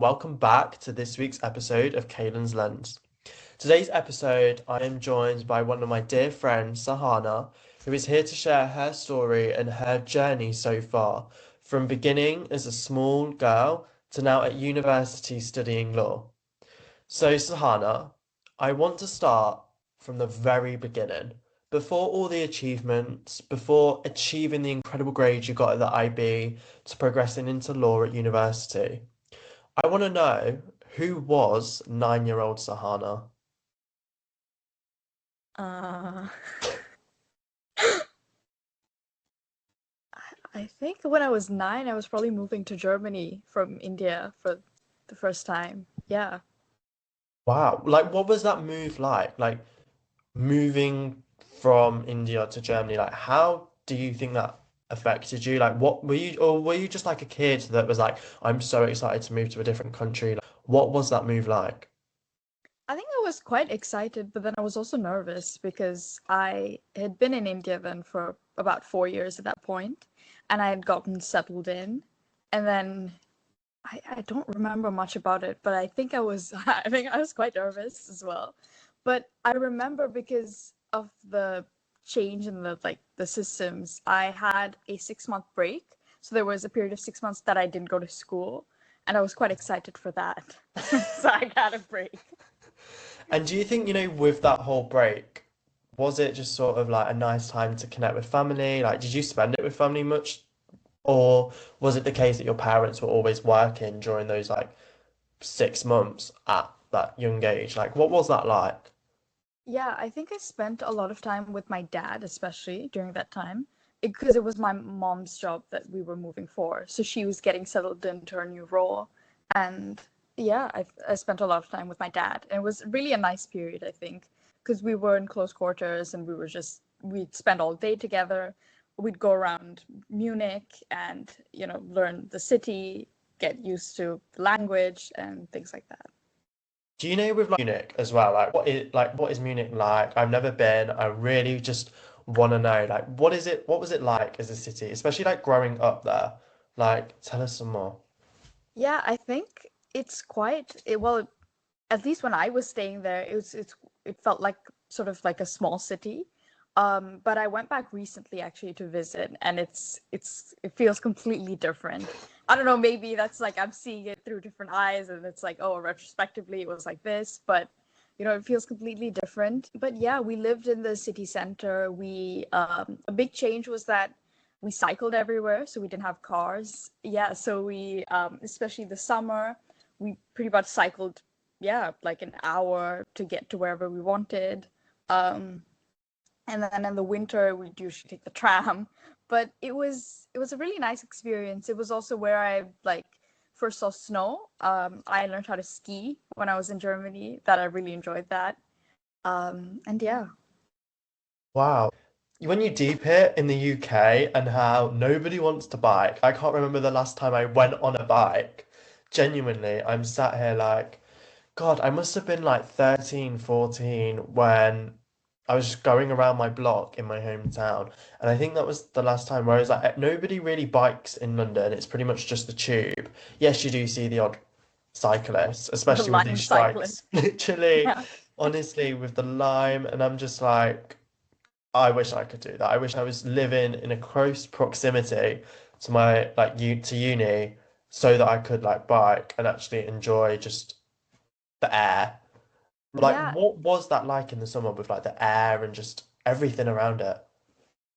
Welcome back to this week's episode of Kalen's Lens. Today's episode, I am joined by one of my dear friends, Sahana, who is here to share her story and her journey so far, from beginning as a small girl to now at university studying law. So, Sahana, I want to start from the very beginning. Before all the achievements, before achieving the incredible grades you got at the IB, to progressing into law at university. I want to know who was 9-year-old Sahana. Uh, I think when I was 9, I was probably moving to Germany from India for the first time. Yeah. Wow. Like, what was that move like? Like, moving from India to Germany, like, how do you think that affected you? Like, what were you, or were you just like a kid that was like, I'm so excited to move to a different country? Like, what was that move like? I think I was quite excited, but then I was also nervous because I had been in India then for about 4 years at that point, and I had gotten settled in. And then I don't remember much about it, but I think I think I was quite nervous as well. But I remember because of the change in the systems, I had a 6 month break. So there was a period of 6 months that I didn't go to school, and I was quite excited for that. So I got a break. And do you think, with that whole break, was it just sort of like a nice time to connect with family? Like, did you spend it with family much? Or was it the case that your parents were always working during those like 6 months at that young age? Like, what was that like? Yeah, I think I spent a lot of time with my dad, especially during that time, because it was my mom's job that we were moving for. So she was getting settled into her new role. And yeah, I spent a lot of time with my dad. And it was really a nice period, I think, because we were in close quarters and we'd spend all day together. We'd go around Munich and, learn the city, get used to the language and things like that. Do you know with like Munich as well? Like what is Munich like? I've never been. I really just want to know like what is it? What was it like as a city, especially like growing up there? Like, tell us some more. Yeah, I think it's well, at least when I was staying there, it felt like sort of like a small city. But I went back recently actually to visit, and it feels completely different. I don't know, maybe that's like I'm seeing it through different eyes, and it's like, oh, retrospectively it was like this, but it feels completely different. But yeah, we lived in the city center. We A big change was that we cycled everywhere, so we didn't have cars. Yeah, so we especially the summer, we pretty much cycled, yeah, like an hour to get to wherever we wanted. Um, and then in the winter, we'd usually take the tram. But it was a really nice experience. It was also where I like first saw snow. I learned how to ski when I was in Germany. That I really enjoyed that. And yeah. Wow. When you deep it in the UK and how nobody wants to bike, I can't remember the last time I went on a bike. Genuinely, I'm sat here like, God, I must have been like 13, 14 when I was just going around my block in my hometown. And I think that was the last time where I was like, nobody really bikes in London. It's pretty much just the tube. Yes, you do see the odd cyclists, The especially with Lime these strikes. cyclist. Literally, Yeah. honestly, with the lime. And I'm just like, I wish I could do that. I wish I was living in a close proximity to my like to uni so that I could like bike and actually enjoy just the air. Like, Yeah. what was that like in the summer with like the air and just everything around it?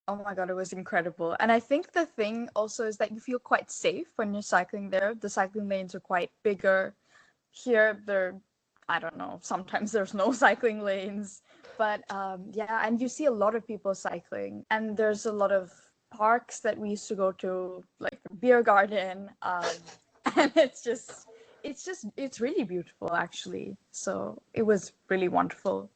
Oh my God, it was incredible. And I think the thing also is that you feel quite safe when you're cycling there. The cycling lanes are quite bigger. Here, I don't know, sometimes there's no cycling lanes. But yeah, and you see a lot of people cycling. And there's a lot of parks that we used to go to, like the beer garden. And it's really beautiful, actually. So it was really wonderful.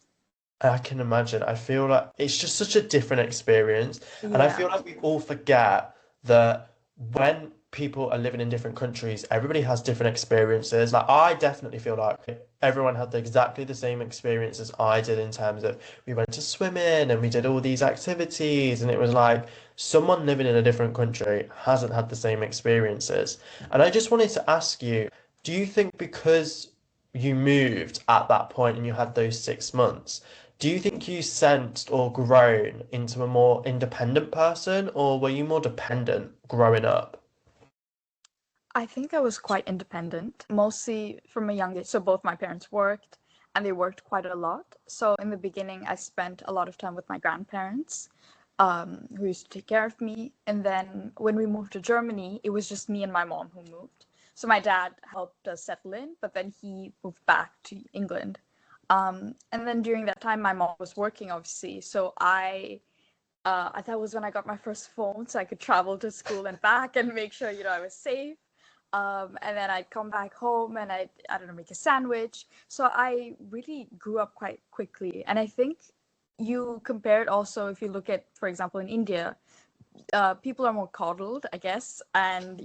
I can imagine. I feel like it's just such a different experience. And I feel Yeah. like we all forget that when people are living in different countries, everybody has different experiences. Like, I definitely feel like everyone had exactly the same experience as I did in terms of we went to swimming and we did all these activities. And it was like someone living in a different country hasn't had the same experiences. And I just wanted to ask you, Do you think because you moved at that point and you had those 6 months, do you think you sensed or grown into a more independent person, or were you more dependent growing up? I think I was quite independent, mostly from a young age. So both my parents worked and they worked quite a lot. So in the beginning, I spent a lot of time with my grandparents, who used to take care of me. And then when we moved to Germany, it was just me and my mom who moved. So my dad helped us settle in, but then he moved back to England. And then during that time, my mom was working, obviously. So that was when I got my first phone, so I could travel to school and back and make sure, I was safe. And then I'd come back home and I don't know, make a sandwich. So I really grew up quite quickly. And I think you compare it also, if you look at, for example, in India, people are more coddled, I guess, and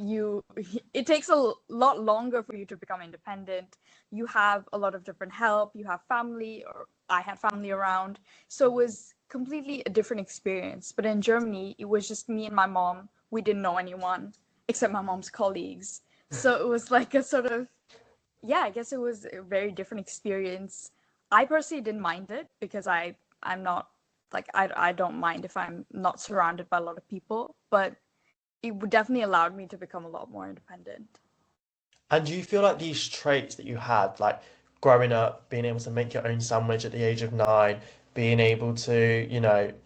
it takes a lot longer for you to become independent. You have a lot of different help, you have family, or I had family around. So it was completely a different experience. But in Germany, it was just me and my mom. We didn't know anyone except my mom's colleagues. So it was like a sort of, yeah, I guess it was a very different experience. I personally didn't mind it because I'm not like I don't mind if I'm not surrounded by a lot of people, but it would definitely allowed me to become a lot more independent. And do you feel like these traits that you had, like growing up, being able to make your own sandwich at the age of 9, being able to,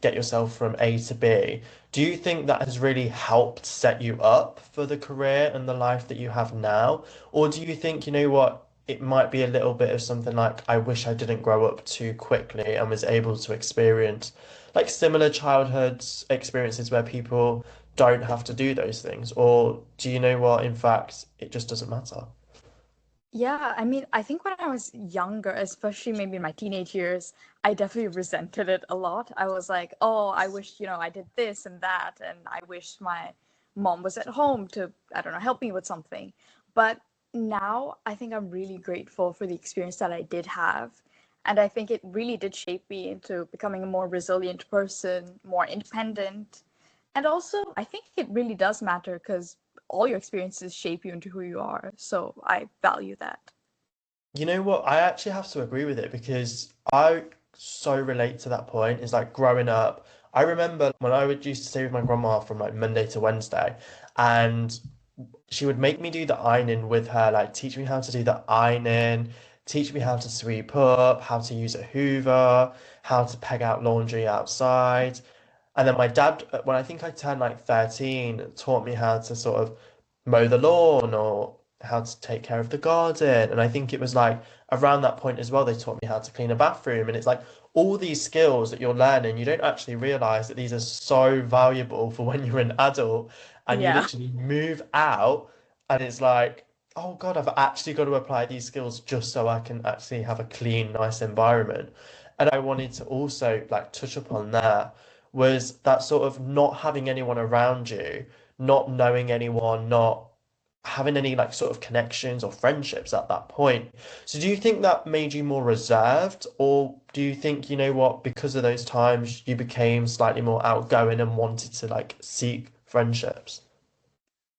get yourself from A to B, do you think that has really helped set you up for the career and the life that you have now? Or do you think, what, it might be a little bit of something like, I wish I didn't grow up too quickly and was able to experience like similar childhood experiences where people don't have to do those things? Or do you know what, in fact, it just doesn't matter? Yeah, I mean, I think when I was younger, especially maybe in my teenage years, I definitely resented it a lot. I was like, oh, I wish, I did this and that, and I wish my mom was at home to, I don't know, help me with something. But now I think I'm really grateful for the experience that I did have. And I think it really did shape me into becoming a more resilient person, more independent. And also, I think it really does matter because all your experiences shape you into who you are. So I value that. You know what? I actually have to agree with it because I so relate to that point. It's like growing up. I remember when I would used to stay with my grandma from like Monday to Wednesday, and she would make me do the ironing with her, like teach me how to do the ironing, teach me how to sweep up, how to use a hoover, how to peg out laundry outside. And then my dad, when I think I turned like 13, taught me how to sort of mow the lawn or how to take care of the garden. And I think it was like around that point as well, they taught me how to clean a bathroom. And it's like all these skills that you're learning, you don't actually realize that these are so valuable for when you're an adult and you Yeah. literally move out and it's like, oh God, I've actually got to apply these skills just so I can actually have a clean, nice environment. And I wanted to also like touch upon that was that sort of not having anyone around you, not knowing anyone, not having any like sort of connections or friendships at that point. So do you think that made you more reserved, or do you think, what, because of those times you became slightly more outgoing and wanted to like seek friendships?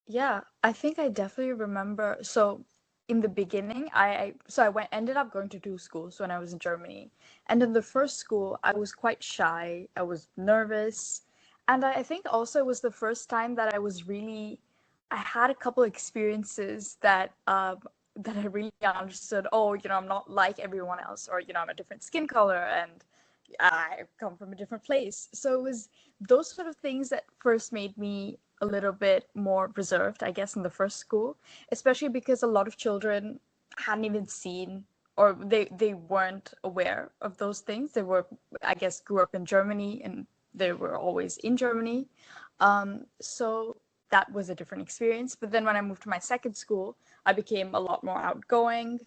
Yeah, I think I definitely remember. So in the beginning, I went ended up going to two schools when I was in Germany. And in the first school, I was quite shy. I was nervous. And I think also it was the first time that I had a couple experiences that I really understood, oh, I'm not like everyone else, or, I'm a different skin color and I come from a different place. So it was those sort of things that first made me a little bit more reserved, I guess, in the first school, especially because a lot of children hadn't even seen or they weren't aware of those things. They were, I guess, grew up in Germany and they were always in Germany. So that was a different experience. But then when I moved to my second school, I became a lot more outgoing.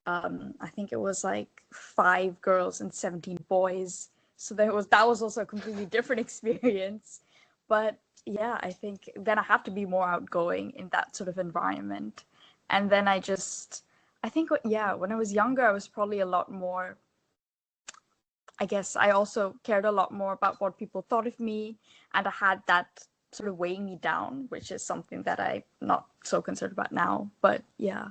I think it was like 5 girls and 17 boys. So that was also a completely different experience. But yeah, I think then I have to be more outgoing in that sort of environment. And then I think, yeah, when I was younger, I was probably a lot more, I guess I also cared a lot more about what people thought of me. And I had that sort of weighing me down, which is something that I'm not so concerned about now. But yeah.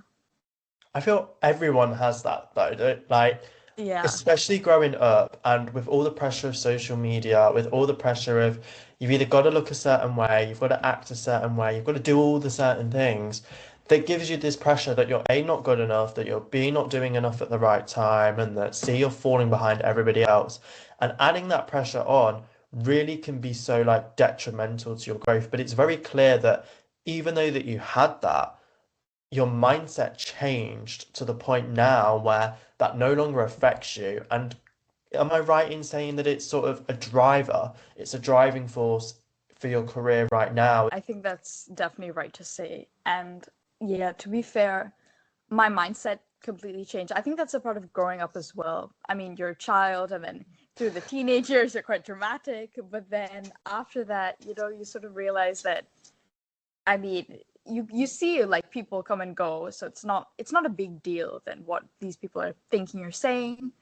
I feel everyone has that though, like Yeah. especially growing up and with all the pressure of social media, with all the pressure of you've either got to look a certain way, you've got to act a certain way, you've got to do all the certain things, that gives you this pressure that you're A, not good enough, that you're B, not doing enough at the right time, and that C, you're falling behind everybody else. And adding that pressure on really can be so like detrimental to your growth. But it's very clear that even though that you had that, your mindset changed to the point now where that no longer affects you. And am I right in saying that it's sort of a driver? It's a driving force for your career right now. I think that's definitely right to say. And yeah, to be fair, my mindset completely changed. I think that's a part of growing up as well. I mean, you're a child, and then through the teenage years, you're quite dramatic. But then after that, you sort of realize that, I mean, you see like people come and go, so it's not a big deal than what these people are thinking or saying.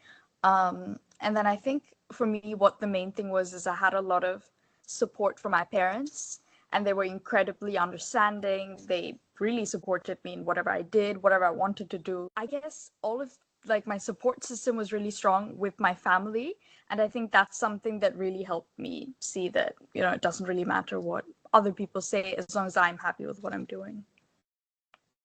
And then I think for me, what the main thing was is I had a lot of support from my parents, and they were incredibly understanding. They really supported me in whatever I did, whatever I wanted to do. I guess all of like my support system was really strong with my family, and I think that's something that really helped me see that, it doesn't really matter what other people say as long as I'm happy with what I'm doing.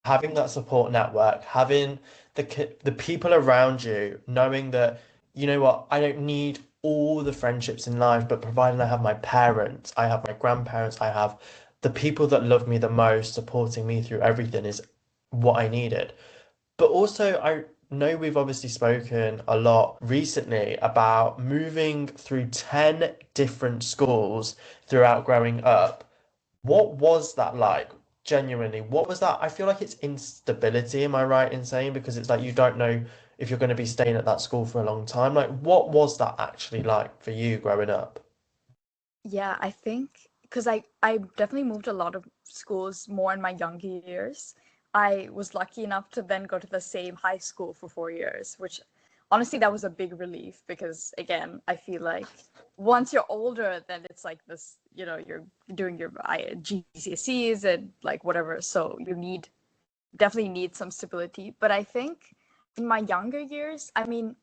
Having that support network, having the people around you, knowing that, you know what, I don't need all the friendships in life, but providing I have my parents, I have my grandparents, I have the people that love me the most, supporting me through everything is what I needed. But also, I know we've obviously spoken a lot recently about moving through 10 different schools throughout growing up. What was that like? Genuinely, what was that? I feel like it's instability, am I right in saying? Because it's like you don't know if you're going to be staying at that school for a long time. Like, what was that actually like for you growing up? Yeah, I think because I definitely moved a lot of schools more in my younger years. I was lucky enough to then go to the same high school for 4 years, which honestly that was a big relief because again, I feel like once you're older, then it's like this, you're doing your GCSEs and like whatever, so definitely need some stability. But I think in my younger years, I mean,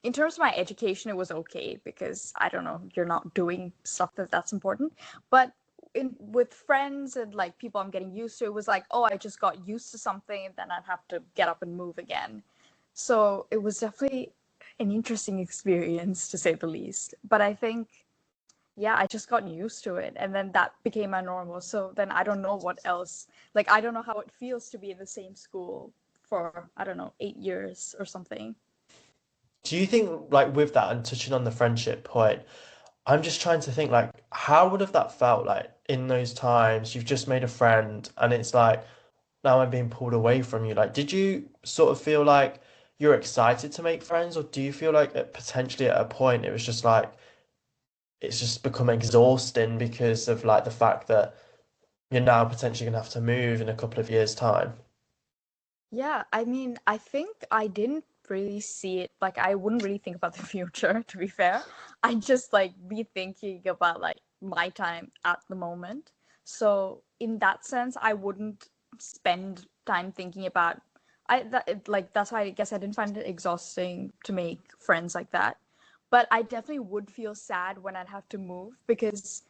in terms of my education, it was okay because I don't know, you're not doing stuff that's important. But with friends and like people I'm getting used to, it was like, oh, I just got used to something, and then I'd have to get up and move again. So it was definitely an interesting experience to say the least. But I think, yeah, I just got used to it, and then that became my normal. So then I don't know what else. Like I don't know how it feels to be in the same school for, I don't know, 8 years or something. Do you think, like, with that and touching on the friendship point, I'm just trying to think, like, how would have that felt like in those times? You've just made a friend, and it's like, now I'm being pulled away from you. Like, did you sort of feel like you're excited to make friends, or do you feel like potentially at a point it was just like it's just become exhausting because of like the fact that you're now potentially gonna have to move in a couple of years' time? Yeah, I mean, I think I didn't really see it. Like, I wouldn't really think about the future, to be fair. I just like be thinking about like my time at the moment. So, in that sense, I wouldn't spend time thinking about like that's why I guess I didn't find it exhausting to make friends like that. But I definitely would feel sad when I'd have to move because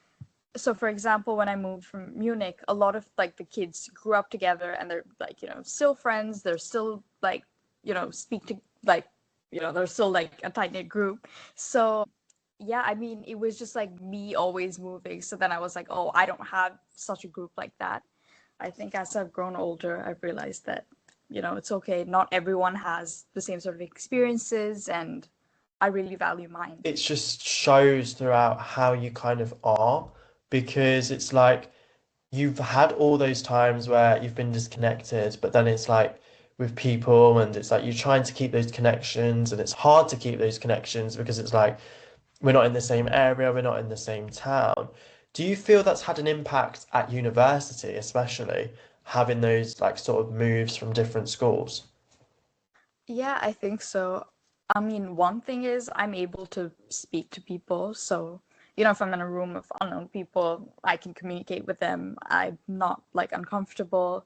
so for example, when I moved from Munich, a lot of like the kids grew up together and they're like, still friends. They're still like, speak to like, they're still like a tight knit group. So yeah, I mean, it was just like me always moving. So then I was like, oh, I don't have such a group like that. I think as I've grown older, I've realized that, it's okay. Not everyone has the same sort of experiences, and I really value mine. It just shows throughout how you kind of are because it's like you've had all those times where you've been disconnected, but then it's like with people and it's like you're trying to keep those connections and it's hard to keep those connections because it's like we're not in the same area, we're not in the same town. Do you feel that's had an impact at university, especially having those like sort of moves from different schools? Yeah, I think so. I mean, one thing is I'm able to speak to people. So, if I'm in a room of unknown people, I can communicate with them. I'm not like uncomfortable.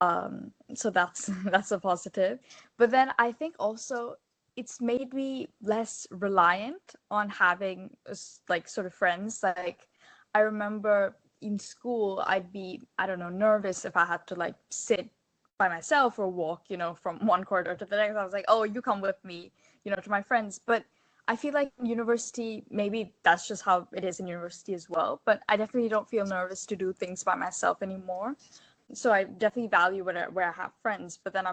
So that's that's a positive. But then I think also it's made me less reliant on having like sort of friends. Like I remember in school I'd be, I don't know, nervous if I had to like sit by myself or walk, from one corridor to the next. I was like, oh, you come with me, to my friends. But I feel like in university, maybe that's just how it is in university as well. But I definitely don't feel nervous to do things by myself anymore. So I definitely value where I have friends, but then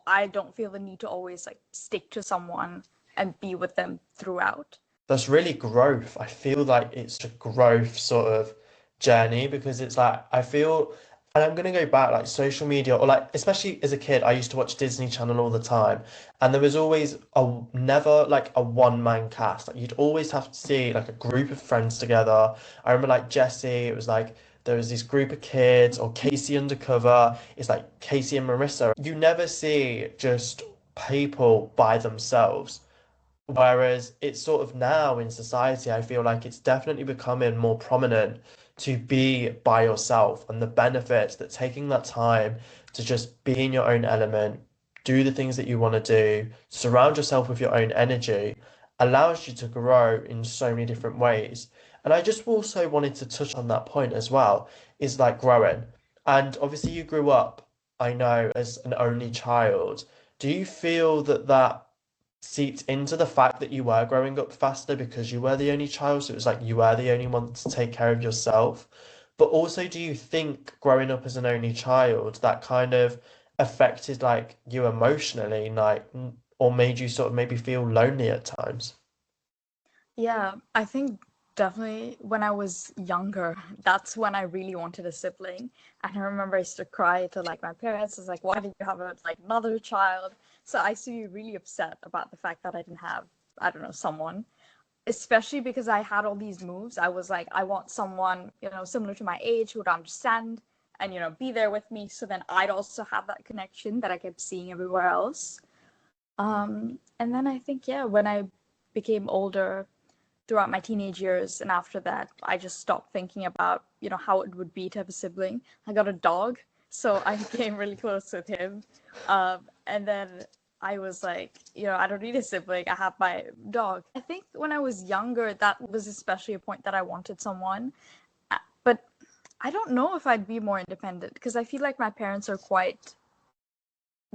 I don't feel the need to always like stick to someone and be with them throughout. That's really growth. I feel like it's a growth sort of journey because it's like I feel, and I'm gonna go back like social media or like especially as a kid, I used to watch Disney Channel all the time, and there was always a never like a one man cast. Like you'd always have to see like a group of friends together. I remember like Jesse, it was like there was this group of kids, or Casey Undercover. It's like Casey and Marissa. You never see just people by themselves. Whereas it's sort of now in society, I feel like it's definitely becoming more prominent to be by yourself and the benefits that taking that time to just be in your own element, do the things that you want to do, surround yourself with your own energy, allows you to grow in so many different ways. And I just also wanted to touch on that point as well, is like growing. And obviously you grew up, I know, as an only child. Do you feel that that seeped into the fact that you were growing up faster because you were the only child, so it was like you were the only one to take care of yourself. But also, do you think growing up as an only child that kind of affected like you emotionally, like, or made you sort of maybe feel lonely at times? Yeah, I think definitely when I was younger, that's when I really wanted a sibling. And I remember I used to cry to like my parents. I was like, why did you have a like another child? So I used to be really upset about the fact that I didn't have, I don't know, someone. Especially because I had all these moves. I was like, I want someone, similar to my age who would understand and, be there with me. So then I'd also have that connection that I kept seeing everywhere else. And then I think, yeah, when I became older throughout my teenage years and after that, I just stopped thinking about, how it would be to have a sibling. I got a dog, so I became really close with him. And then I was like, I don't need a sibling. I have my dog. I think when I was younger, that was especially a point that I wanted someone. But I don't know if I'd be more independent because I feel like my parents are quite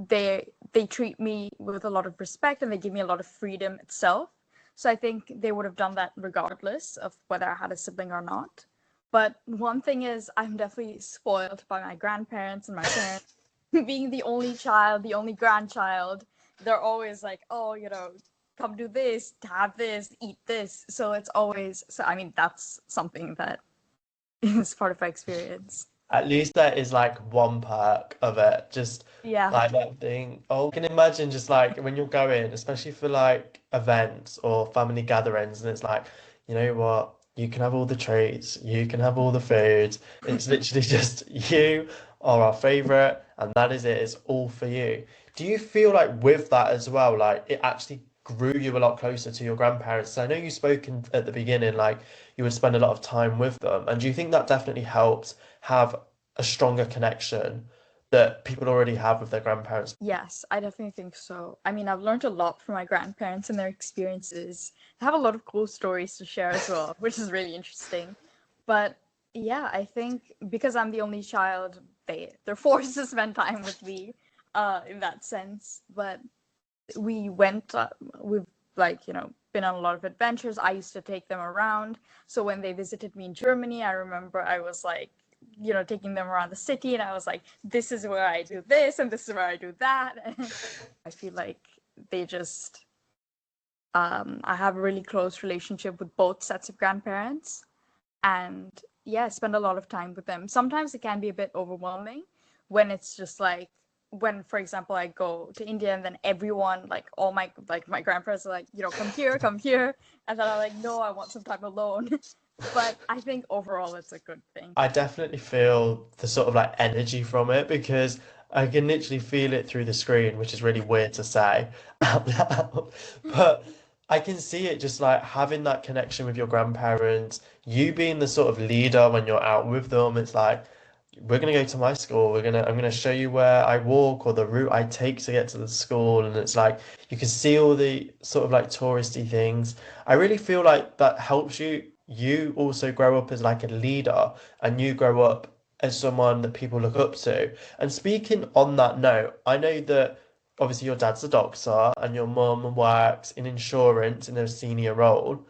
they treat me with a lot of respect and they give me a lot of freedom itself. So I think they would have done that regardless of whether I had a sibling or not. But one thing is, I'm definitely spoiled by my grandparents and my parents. Being the only child, the only grandchild, they're always like, oh, come do this, have this, eat this. So it's always, so I mean, that's something that is part of my experience. At least there is like one perk of it, just Yeah. like that thing. Oh, I can imagine just like when you're going, especially for like events or family gatherings, and it's like, you know what, you can have all the treats, you can have all the food. It's literally just you are our favorite, and that is it. It's all for you. Do you feel like with that as well, like it actually grew you a lot closer to your grandparents? I know you spoke at the beginning, like you would spend a lot of time with them, and do you think that definitely helped have a stronger connection that people already have with their grandparents? Yes, I definitely think so. I mean, I've learned a lot from my grandparents and their experiences. I have a lot of cool stories to share as well, which is really interesting. But yeah, I think because I'm the only child, they're forced to spend time with me, in that sense. But we've like, been on a lot of adventures. I used to take them around. So when they visited me in Germany, I remember I was like, taking them around the city and I was like, this is where I do this and this is where I do that. I feel like they just, I have a really close relationship with both sets of grandparents. And yeah, I spend a lot of time with them. Sometimes it can be a bit overwhelming when it's just like, when for example I go to India and then everyone, like all my grandparents are like, come here, and then I'm like, no, I want some time alone. But I think overall it's a good thing. I definitely feel the sort of like energy from it because I can literally feel it through the screen, which is really weird to say out loud. But I can see it just like having that connection with your grandparents, you being the sort of leader when you're out with them. It's like we're gonna go to my school. I'm gonna show you where I walk or the route I take to get to the school. And it's like you can see all the sort of like touristy things. I really feel like that helps you also grow up as like a leader and you grow up as someone that people look up to. And speaking on that note, I know that obviously your dad's a doctor and your mum works in insurance in a senior role.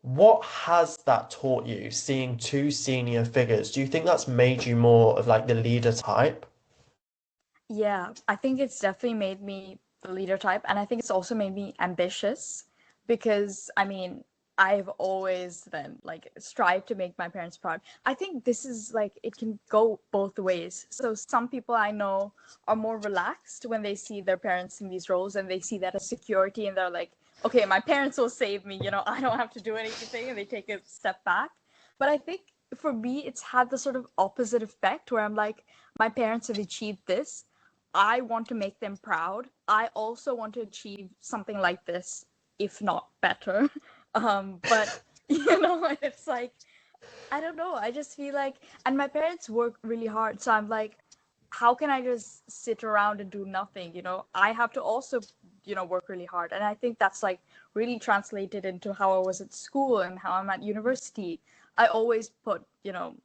What has that taught you, seeing two senior figures? Do you think that's made you more of like the leader type? Yeah, I think it's definitely made me the leader type, and I think it's also made me ambitious because I mean, I've always then like strived to make my parents proud. I think this is like it can go both ways. So some people I know are more relaxed when they see their parents in these roles and they see that as security and they're like, okay, my parents will save me, I don't have to do anything, and they take a step back. But I think for me, it's had the sort of opposite effect where I'm like, my parents have achieved this. I want to make them proud. I also want to achieve something like this, if not better. But it's like I don't know. I just feel like, and my parents work really hard, so I'm like, how can I just sit around and do nothing? I have to also, work really hard, and I think that's like really translated into how I was at school and how I'm at university. I always put,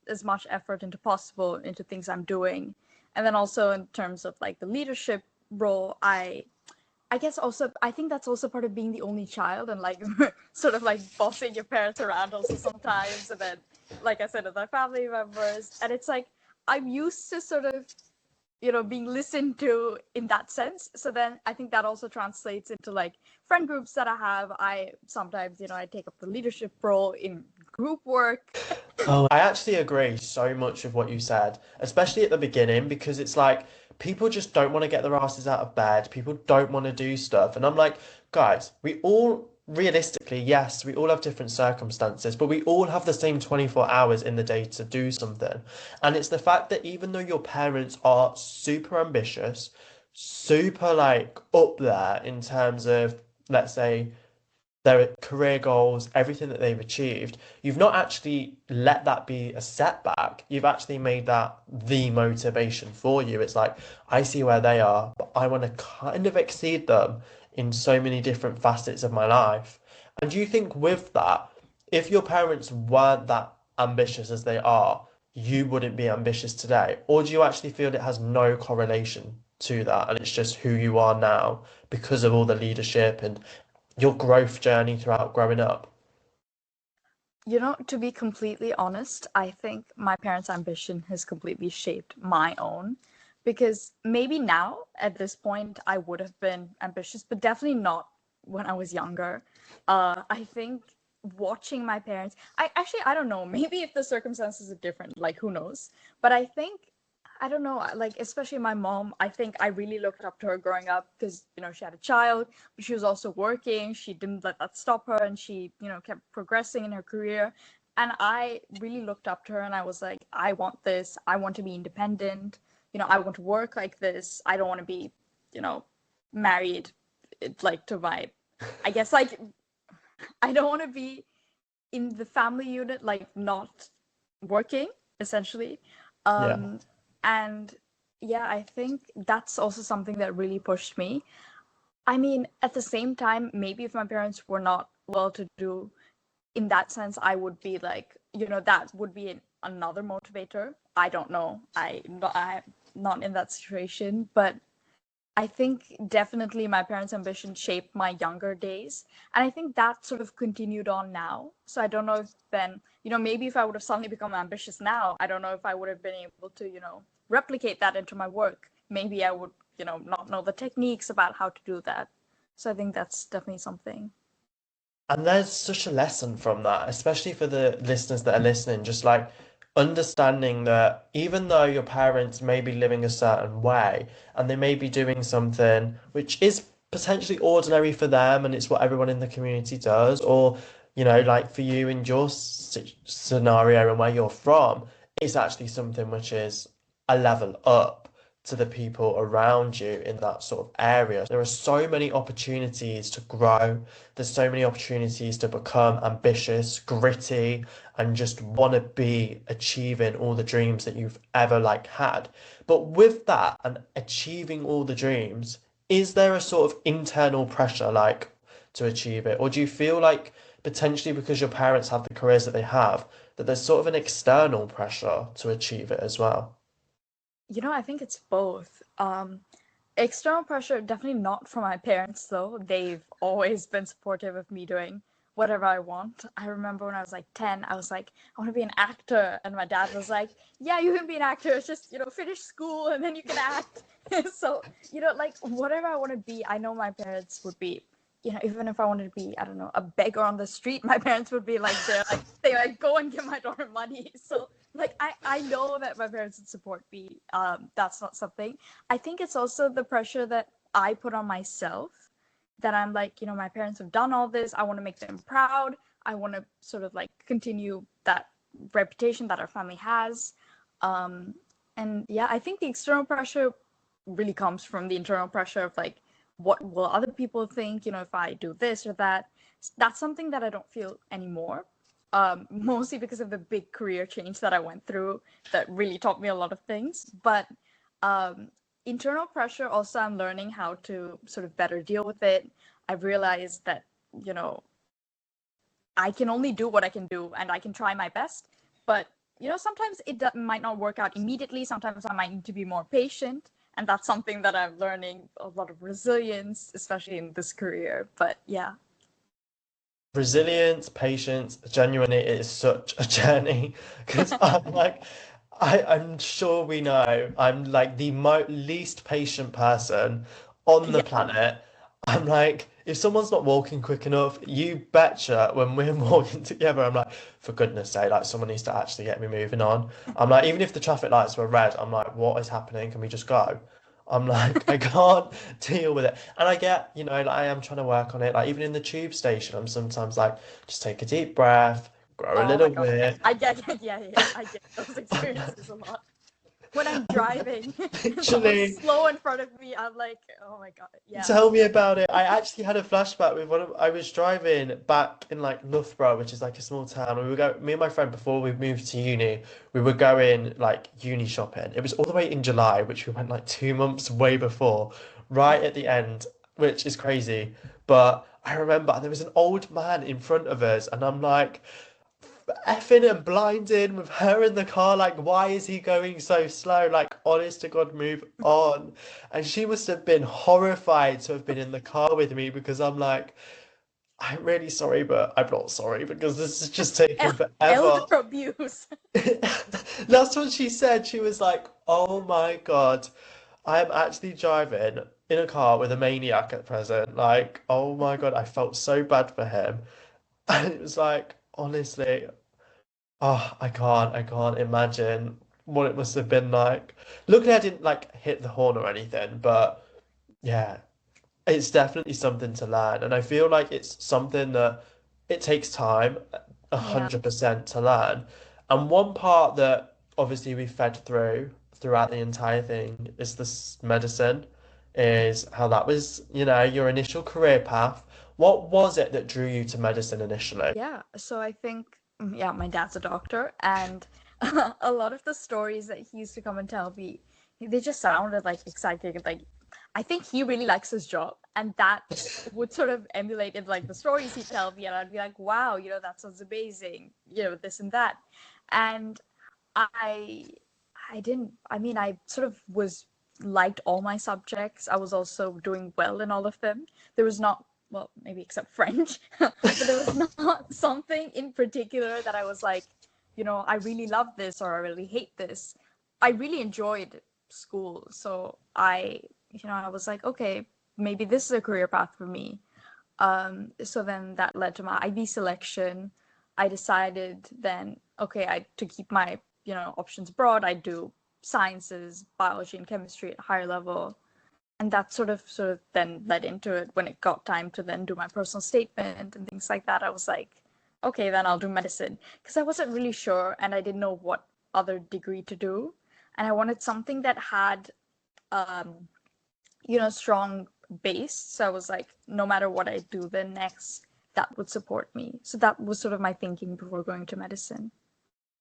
as much effort into possible into things I'm doing, and then also in terms of like the leadership role, I guess also I think that's also part of being the only child and like sort of like bossing your parents around also sometimes, and then like I said, with my family members, and it's like I'm used to sort of being listened to in that sense. So then I think that also translates into like friend groups that I have. I sometimes I take up the leadership role in group work. Oh, I actually agree so much with what you said, especially at the beginning, because it's like people just don't want to get their asses out of bed. People don't want to do stuff. And I'm like, guys, we all realistically, yes, we all have different circumstances, but we all have the same 24 hours in the day to do something. And it's the fact that even though your parents are super ambitious, super like up there in terms of, let's say, their career goals, everything that they've achieved, you've not actually let that be a setback. You've actually made that the motivation for you. It's like, I see where they are, but I want to kind of exceed them in so many different facets of my life. And do you think with that, if your parents weren't that ambitious as they are, you wouldn't be ambitious today? Or do you actually feel it has no correlation to that and it's just who you are now because of all the leadership and your growth journey throughout growing up? To be completely honest, I think my parents' ambition has completely shaped my own. Because maybe now, at this point, I would have been ambitious, but definitely not when I was younger. I think watching my parents, I don't know, maybe if the circumstances are different, like who knows? But I think I don't know, like especially my mom, I think I really looked up to her growing up because, she had a child, but she was also working. She didn't let that stop her and she, kept progressing in her career. And I really looked up to her and I was like, I want this. I want to be independent. I want to work like this. I don't want to be, you know, married like to my, I guess like I don't want to be in the family unit, like not working essentially. Yeah. Um, and yeah, I think that's also something that really pushed me. I mean, at the same time, maybe if my parents were not well to do in that sense, I would be like, that would be another motivator. I don't know. I'm not in that situation, but I think definitely my parents' ambition shaped my younger days. And I think that sort of continued on now. So I don't know if then, maybe if I would have suddenly become ambitious now, I don't know if I would have been able to, replicate that into my work. Maybe I would, not know the techniques about how to do that. So I think that's definitely something. And there's such a lesson from that, especially for the listeners that are listening, just like understanding that even though your parents may be living a certain way and they may be doing something which is potentially ordinary for them and it's what everyone in the community does, or, like for you in your scenario and where you're from, it's actually something which is a level up to the people around you in that sort of area. There are so many opportunities to grow. There's so many opportunities to become ambitious, gritty, and just want to be achieving all the dreams that you've ever like had. But with that and achieving all the dreams, is there a sort of internal pressure like to achieve it? Or do you feel like potentially because your parents have the careers that they have, that there's sort of an external pressure to achieve it as well? I think it's both. External pressure, definitely not from my parents, though. They've always been supportive of me doing whatever I want. I remember when I was like 10, I was like, I want to be an actor. And my dad was like, yeah, you can be an actor. It's just, finish school and then you can act. So, like whatever I want to be, I know my parents would be, even if I wanted to be, I don't know, a beggar on the street, my parents would be like, they like, go and give my daughter money. So, like, I know that my parents would support me. That's not something. I think it's also the pressure that I put on myself, that I'm like, my parents have done all this. I want to make them proud. I want to sort of like continue that reputation that our family has. And yeah, I think the external pressure really comes from the internal pressure of like, what will other people think, if I do this or that. That's something that I don't feel anymore. Mostly because of the big career change that I went through that really taught me a lot of things. But internal pressure, also, I'm learning how to sort of better deal with it. I've realized that, I can only do what I can do and I can try my best. But, sometimes it might not work out immediately. Sometimes I might need to be more patient. And that's something that I'm learning, a lot of resilience, especially in this career. But yeah. Resilience, patience, genuinely, it is such a journey because I'm like, I'm sure we know I'm like the mo least patient person on the Yeah. planet. I'm like, if someone's not walking quick enough, you betcha when we're walking together, I'm like, for goodness sake, like someone needs to actually get me moving on. I'm like, even if the traffic lights were red, I'm like, what is happening? Can we just go? I'm like, I can't deal with it. And I get, like I am trying to work on it. Like even in the tube station, I'm sometimes like, just take a deep breath, grow a Oh my little God. bit. I get, yeah, I get those experiences a lot. When I'm driving and someone's Literally. slow in front of me, I'm like, oh my God, yeah. Tell me about it. I actually had a flashback with I was driving back in like Loughborough, which is like a small town. Me and my friend before we moved to uni, we were going like uni shopping. It was all the way in July, which we went like 2 months way before, right at the end, which is crazy. But I remember there was an old man in front of us, and I'm like, effing and blinded with her in the car. Like, why is he going so slow? Like, honest to God, move on. And she must have been horrified to have been in the car with me because I'm like, I'm really sorry, but I'm not sorry because this is just taking Elder forever. abuse. That's what she said. She was like, oh my God, I am actually driving in a car with a maniac at present. Like, oh my God, I felt so bad for him. And it was like, honestly, oh, I can't imagine what it must have been like. Luckily, I didn't like hit the horn or anything, but yeah, it's definitely something to learn, and I feel like it's something that it takes time, a Yeah. 100% to learn. And one part that obviously we fed throughout the entire thing is this medicine, is how that was, your initial career path. What was it that drew you to medicine initially? Yeah. So I think, yeah, my dad's a doctor, and a lot of the stories that he used to come and tell me, they just sounded like exciting. Like, I think he really likes his job, and that would sort of emulate in like the stories he'd tell me, and I'd be like, wow, that sounds amazing, this and that. And I I didn't I mean I sort of was liked all my subjects. I was also doing well in all of them. There was not, well, maybe except French, but there was not something in particular that I was like, I really love this or I really hate this. I really enjoyed school. So I was like, okay, maybe this is a career path for me. So then that led to my IB selection. I decided then, okay, to keep my, options broad, I do sciences, biology and chemistry at a higher level. And that sort of then led into it when it got time to then do my personal statement and things like that. I was like, okay, then I'll do medicine. Because I wasn't really sure and I didn't know what other degree to do. And I wanted something that had um, strong base. So I was like, no matter what I do, then next that would support me. So that was sort of my thinking before going to medicine.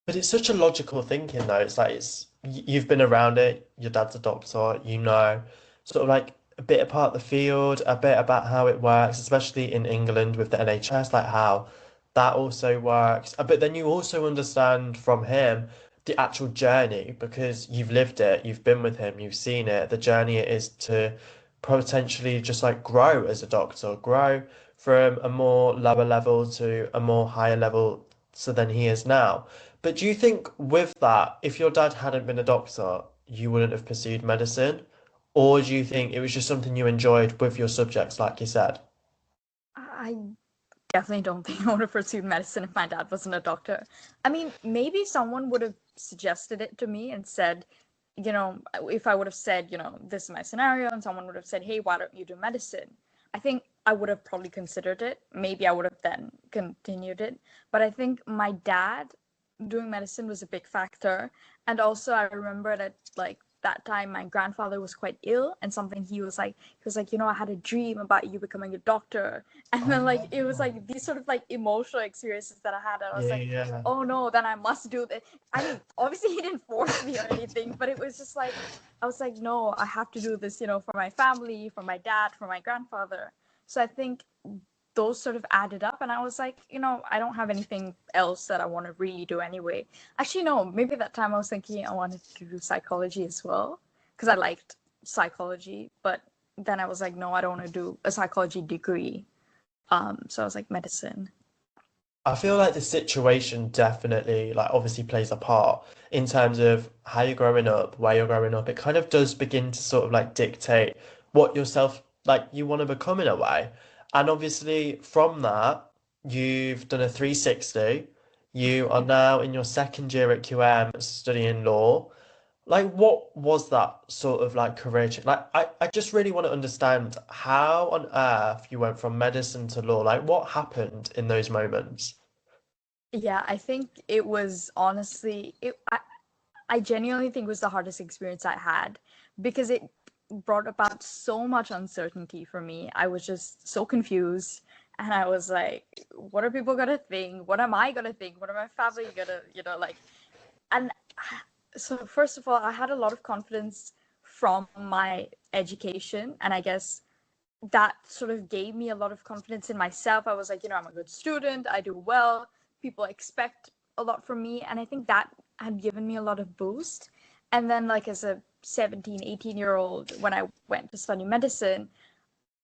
But it's such a logical thinking though. It's like you've been around it. Your dad's a doctor. You know, sort of like a bit about the field, a bit about how it works, especially in England with the NHS, like how that also works. But then you also understand from him the actual journey because you've lived it, you've been with him, you've seen it. The journey it is to potentially just like grow as a doctor, grow from a more lower level to a more higher level so than he is now. But do you think with that, if your dad hadn't been a doctor, you wouldn't have pursued medicine? Or do you think it was just something you enjoyed with your subjects, like you said? I definitely don't think I would have pursued medicine if my dad wasn't a doctor. I mean, maybe someone would have suggested it to me and said, if I would have said, this is my scenario, and someone would have said, hey, why don't you do medicine? I think I would have probably considered it. Maybe I would have then continued it. But I think my dad doing medicine was a big factor. And also, I remember that, like, that time my grandfather was quite ill, and something he was like, I had a dream about you becoming a doctor. And then, like, it was Oh, like these sort of like emotional experiences that I had, and I was yeah, like, yeah. oh no, then I must do this. I mean, obviously he didn't force me or anything, but it was just like, I was like, no, I have to do this, for my family, for my dad, for my grandfather. So I think those sort of added up, and I was like, I don't have anything else that I want to really do anyway. Actually, no, maybe that time I was thinking I wanted to do psychology as well because I liked psychology, but then I was like, no, I don't want to do a psychology degree. So I was like, medicine. I feel like the situation definitely, like, obviously plays a part in terms of how you're growing up, where you're growing up. It kind of does begin to sort of like dictate what yourself, like, you want to become in a way. And obviously, from that, you've done a 360. You are now in your second year at QM studying law. Like, what was that sort of like career change? Like, I just really want to understand how on earth you went from medicine to law. Like, what happened in those moments? Yeah, I think it was honestly, I genuinely think it was the hardest experience I had because it brought about so much uncertainty for me. I was just so confused, and I was like, what are people gonna think? What am I gonna think? What are my family gonna, like? And so, first of all, I had a lot of confidence from my education, and I guess that sort of gave me a lot of confidence in myself. I was like, I'm a good student, I do well, people expect a lot from me, and I think that had given me a lot of boost. And then, like, as a 17, 18-year-old, when I went to study medicine,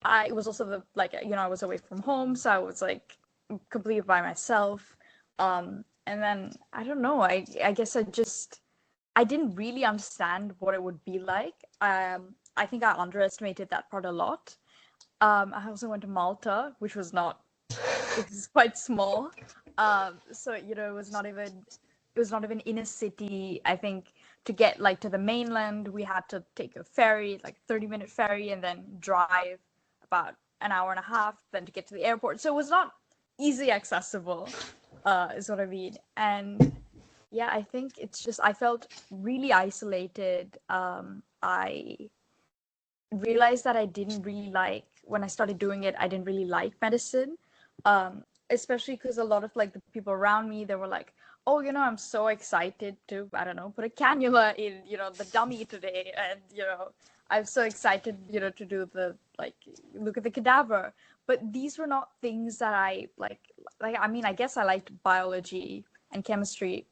I was also I was away from home, so I was like completely by myself. And then I don't know, I guess I didn't really understand what it would be like. I think I underestimated that part a lot. I also went to Malta, which was not, it was quite small. So it was not even in a city. I think to get like to the mainland, we had to take a ferry, like 30-minute ferry, and then drive about an hour and a half, then to get to the airport. So it was not easily accessible, is what I mean. And yeah, I think it's just I felt really isolated. I realized that I didn't really like when I started doing it. I didn't really like medicine, especially because a lot of like the people around me, they were like, "Oh, I'm so excited to I don't know put a cannula in the dummy today, and I'm so excited to do the like look at the cadaver." But these were not things that I like. Like I mean, I guess I liked biology and chemistry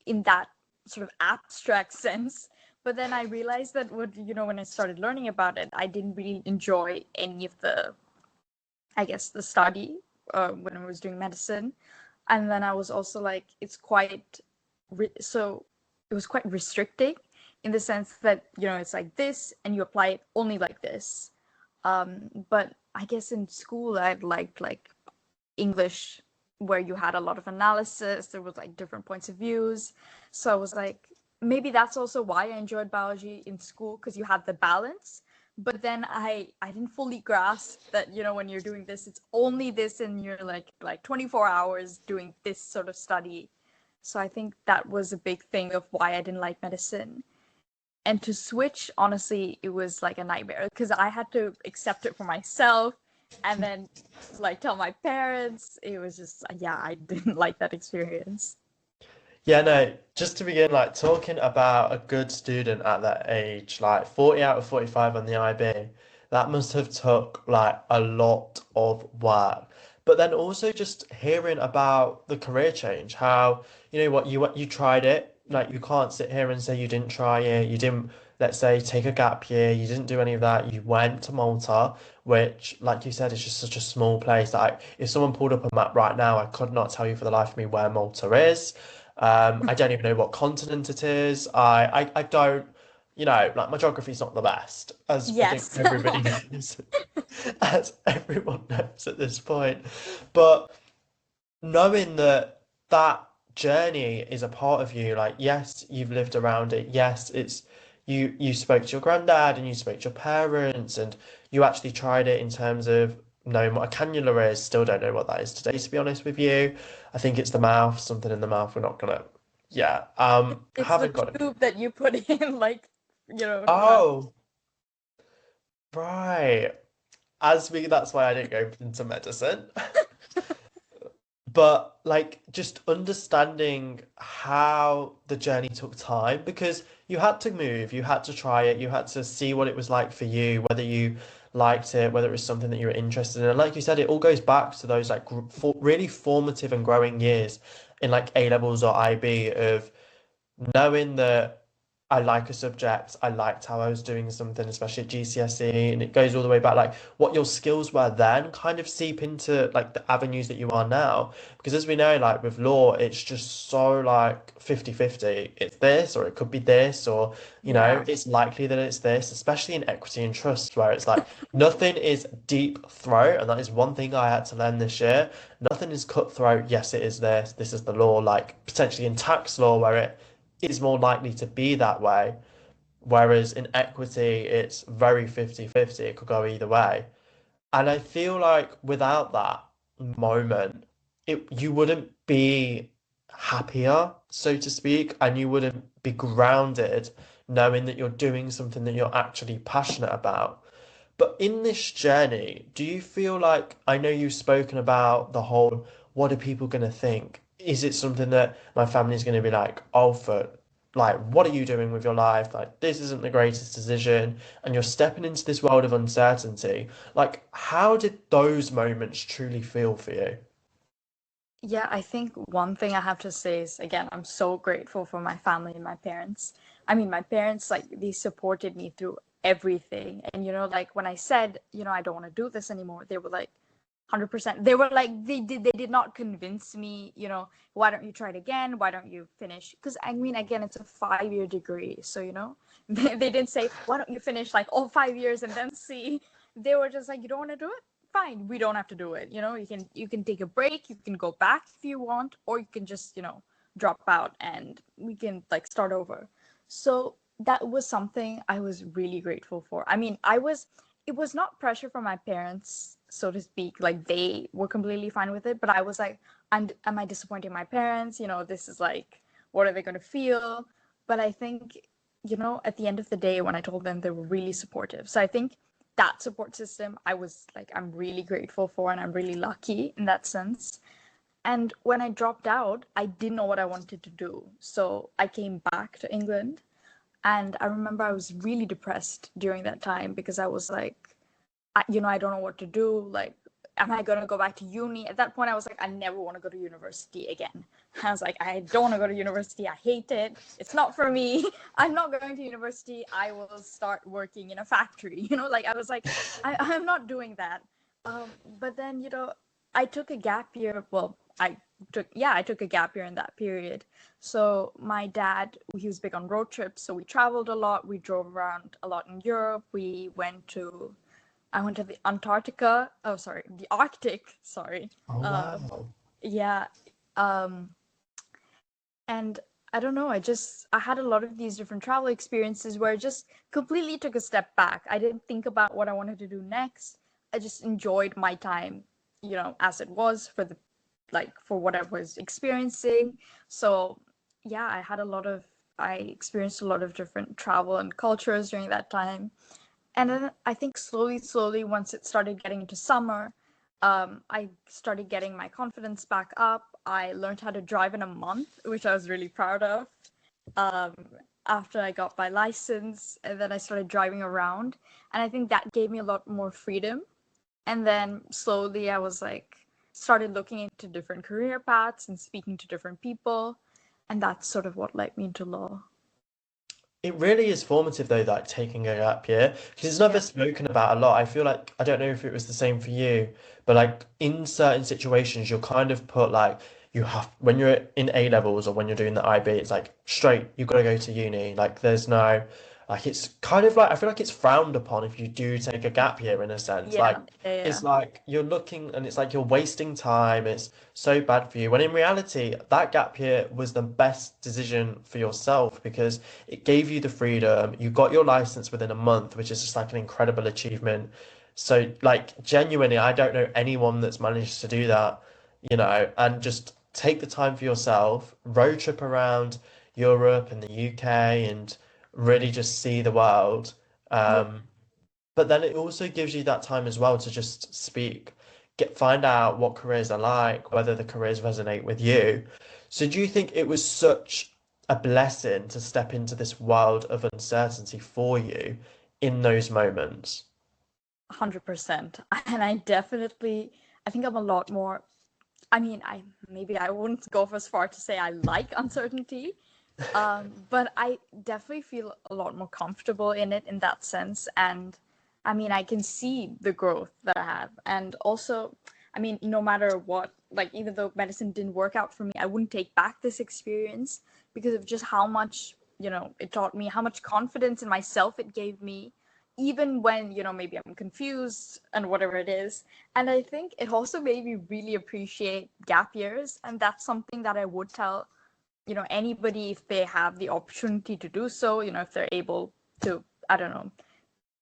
in that sort of abstract sense. But then I realized that when I started learning about it, I didn't really enjoy any of I guess, the study when I was doing medicine. And then I was also like, so it was quite restricting in the sense that, it's like this and you apply it only like this. But I guess in school, I'd liked like English where you had a lot of analysis, there was like different points of views. So I was like, maybe that's also why I enjoyed biology in school, because you had the balance. But then I didn't fully grasp that, when you're doing this, it's only this and you're like 24 hours doing this sort of study. So I think that was a big thing of why I didn't like medicine. And to switch, honestly, it was like a nightmare because I had to accept it for myself and then like tell my parents. It was just, yeah, I didn't like that experience. Yeah, no, just to begin, like talking about a good student at that age, like 40 out of 45 on the IB, that must have took like a lot of work. But then also just hearing about the career change, how, you know what, you tried it, like you can't sit here and say you didn't try it, you didn't, let's say, take a gap year, you didn't do any of that, you went to Malta, which, like you said, is just such a small place that if someone pulled up a map right now, I could not tell you for the life of me where Malta is. I don't even know what continent it is. I don't, like my geography's not the best, as I think Yes. everybody knows, as everyone knows at this point. But knowing that that journey is a part of you, like yes, you've lived around it. Yes, it's you spoke to your granddad and you spoke to your parents and you actually tried it in terms of knowing what a cannula is. Still don't know what that is today, to be honest with you. I think it's the mouth, something in the mouth. We're not gonna, yeah. It's the Haven't got it. tube that you put in, like, to. Oh, right. That's why I didn't go into medicine. But like just understanding how the journey took time because you had to move, you had to try it, you had to see what it was like for you, whether you liked it, whether it was something that you were interested in. And like you said, it all goes back to those like really formative and growing years in like A levels or IB of knowing that I like a subject, I liked how I was doing something, especially at GCSE, and it goes all the way back, like what your skills were then kind of seep into like the avenues that you are now. Because as we know, like with law, it's just so like 50-50. It's this, or it could be this, or Yeah. it's likely that it's this, especially in equity and trust, where it's like nothing is deep throat, and that is one thing I had to learn this year. Nothing is cutthroat. Yes, it is this is the law, like potentially in tax law, where it is more likely to be that way. Whereas in equity, it's very 50-50. It could go either way. And I feel like without that moment, you wouldn't be happier, so to speak, and you wouldn't be grounded knowing that you're doing something that you're actually passionate about. But in this journey, do you feel like I know you've spoken about the whole what are people going to think? Is it something that my family's going to be like, oh, for like, what are you doing with your life? Like, this isn't the greatest decision, and you're stepping into this world of uncertainty. Like, how did those moments truly feel for you? Yeah, I think one thing I have to say is, again, I'm so grateful for my family and my parents. I mean, my parents, like, they supported me through everything. And, like, when I said, I don't want to do this anymore, they were like, 100%. They were like, they did not convince me, why don't you try it again? Why don't you finish? Because, I mean, again, it's a 5-year degree. So, they didn't say, why don't you finish, like, all 5 years and then see? They were just like, you don't want to do it? Fine, we don't have to do it. You can take a break, you can go back if you want, or you can just drop out and we can like start over. So that was something I was really grateful for. I mean, it was not pressure from my parents, so to speak, like they were completely fine with it, but I was like, am I disappointing my parents? This is like, what are they going to feel? But I think, at the end of the day, when I told them, they were really supportive. So I think that support system, I was like, I'm really grateful for, and I'm really lucky in that sense. And when I dropped out, I didn't know what I wanted to do. So I came back to England, and I remember I was really depressed during that time because I was like, I don't know what to do. Like, am I going to go back to uni? At that point, I was like, I never want to go to university again. I was like, I don't want to go to university. I hate it. It's not for me. I'm not going to university. I will start working in a factory. Like I was like, I'm not doing that. But then, I took a gap year. Well, I took a gap year in that period. So my dad, he was big on road trips. So we traveled a lot. We drove around a lot in Europe. I went to the Antarctica. Oh, sorry, the Arctic. Sorry. Oh, Uh, wow. yeah. Um, and I don't know. I had a lot of these different travel experiences where I just completely took a step back. I didn't think about what I wanted to do next. I just enjoyed my time, as it was for what I was experiencing. So yeah, I had a lot of I experienced a lot of different travel and cultures during that time. And then I think slowly, once it started getting into summer, I started getting my confidence back up. I learned how to drive in a month, which I was really proud of. Um, After I got my license, and then I started driving around, and I think that gave me a lot more freedom. And then slowly, I was like, started looking into different career paths and speaking to different people, and that's sort of what led me into law. It really is formative though, like taking a gap year, because it's never Yeah, spoken about a lot. I feel like I don't know if it was the same for you, but like in certain situations, you're kind of put like you have when you're in A levels or when you're doing the IB, it's like straight, you've got to go to uni. Like there's no like it's kind of like I feel like it's frowned upon if you do take a gap year in a sense. Like yeah, yeah, it's yeah. like you're looking and it's like you're wasting time. It's so bad for you. When in reality, that gap year was the best decision for yourself because it gave you the freedom. You got your license within a month, which is just like an incredible achievement. So, like, genuinely, I don't know anyone that's managed to do that, and just take the time for yourself, road trip around Europe and the UK and really just see the world. Yeah. Um, but then it also gives you that time as well to just speak, find out what careers are like, whether the careers resonate with you. So do you think it was such a blessing to step into this world of uncertainty for you in those moments? 100%. And I think I'm a lot more, I mean, maybe I wouldn't go as far to say I like uncertainty, but I definitely feel a lot more comfortable in it in that sense. And I mean, I can see the growth that I have. And also, I mean, no matter what, like, even though medicine didn't work out for me, I wouldn't take back this experience because of just how much, it taught me, how much confidence in myself it gave me, even when, maybe I'm confused and whatever it is. And I think it also made me really appreciate gap years. And that's something that I would tell anybody if they have the opportunity to do so, if they're able to, I don't know,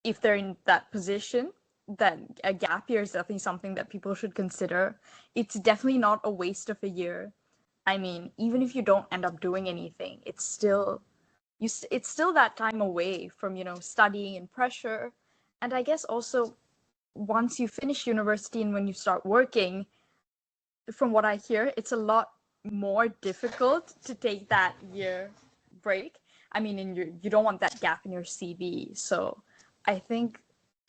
if they're in that position, that a gap year is definitely something that people should consider. It's definitely not a waste of a year. I mean, even if you don't end up doing anything, it's still it's still that time away from, studying and pressure. And I guess also once you finish university and when you start working, from what I hear, it's a lot more difficult to take that year break. I mean, you don't want that gap in your CV. So I think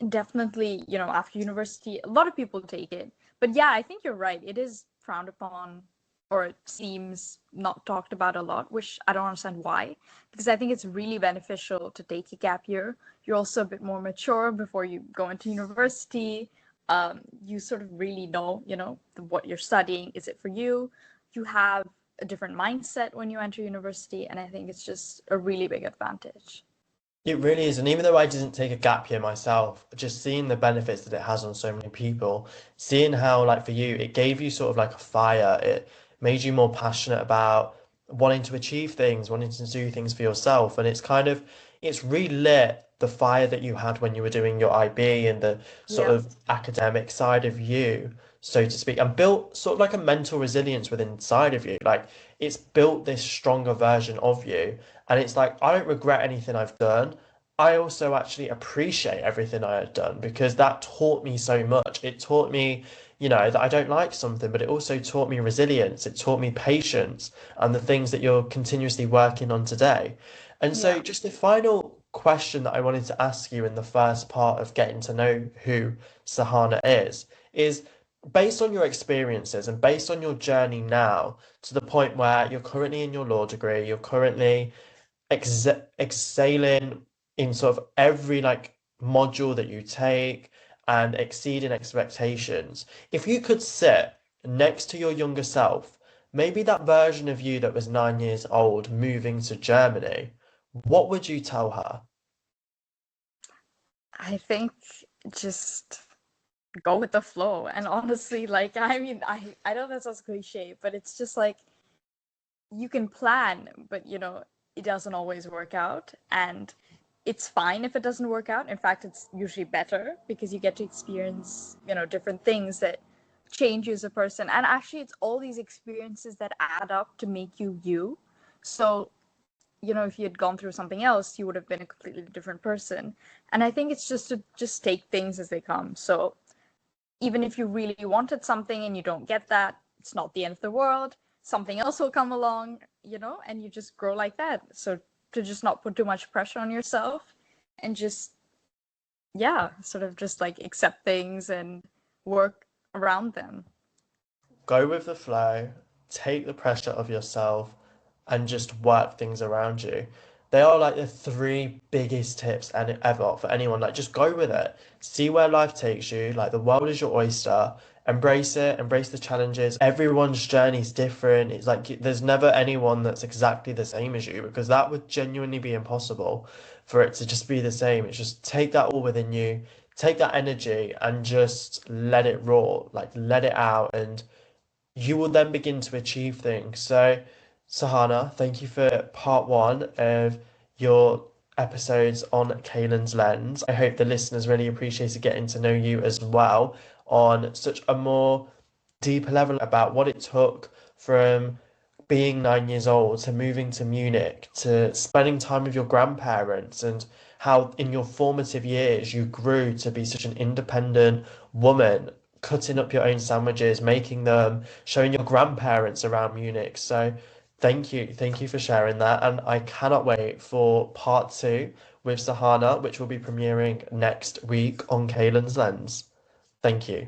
definitely, after university, a lot of people take it. But yeah, I think you're right. It is frowned upon, or it seems not talked about a lot, which I don't understand why. Because I think it's really beneficial to take a gap year. You're also a bit more mature before you go into university. You sort of really know, what you're studying. Is it for you? You have a different mindset when you enter university, and I think it's just a really big advantage. It really is. And even though I didn't take a gap year myself, just seeing the benefits that it has on so many people, seeing how, like for you, it gave you sort of like a fire. It made you more passionate about wanting to achieve things, wanting to do things for yourself. And it's relit the fire that you had when you were doing your IB and the sort Yeah, of academic side of you, so to speak, and built sort of like a mental resilience within inside of you. Like it's built this stronger version of you. And it's like, I don't regret anything I've done. I also actually appreciate everything I had done because that taught me so much. It taught me, that I don't like something, but it also taught me resilience. It taught me patience and the things that you're continuously working on today. And so, yeah. just the final question that I wanted to ask you in the first part of getting to know who Sahana is based on your experiences and based on your journey now to the point where you're currently in your law degree, you're currently excelling in sort of every like module that you take and exceeding expectations. If you could sit next to your younger self, maybe that version of you that was 9 years old moving to Germany, what would you tell her? I think just go with the flow. And honestly, like, I mean, I know that sounds cliche, but it's just like you can plan, but it doesn't always work out. And it's fine if it doesn't work out. In fact, it's usually better because you get to experience, different things that change you as a person. And actually, it's all these experiences that add up to make you you. So if you had gone through something else, you would have been a completely different person. And I think it's just to just take things as they come. So even if you really wanted something and you don't get that, it's not the end of the world. Something else will come along, and you just grow like that. So to just not put too much pressure on yourself and just, yeah, sort of just like accept things and work around them. Go with the flow, take the pressure of yourself, and just work things around you. They are like the three biggest tips and ever for anyone. Like, just go with it. See where life takes you. Like, the world is your oyster. Embrace it, embrace the challenges. Everyone's journey is different. It's like there's never anyone that's exactly the same as you because that would genuinely be impossible for it to just be the same. It's just take that all within you, take that energy, and just let it roar. Like, let it out, and you will then begin to achieve things. So, Sahana, thank you for part one of your episodes on Kalen's Lens. I hope the listeners really appreciated getting to know you as well on such a more deeper level about what it took from being 9 years old to moving to Munich to spending time with your grandparents and how in your formative years you grew to be such an independent woman, cutting up your own sandwiches, making them, showing your grandparents around Munich. So thank you for sharing that. And I cannot wait for part two with Sahana, which will be premiering next week on Kalen's Lens. Thank you.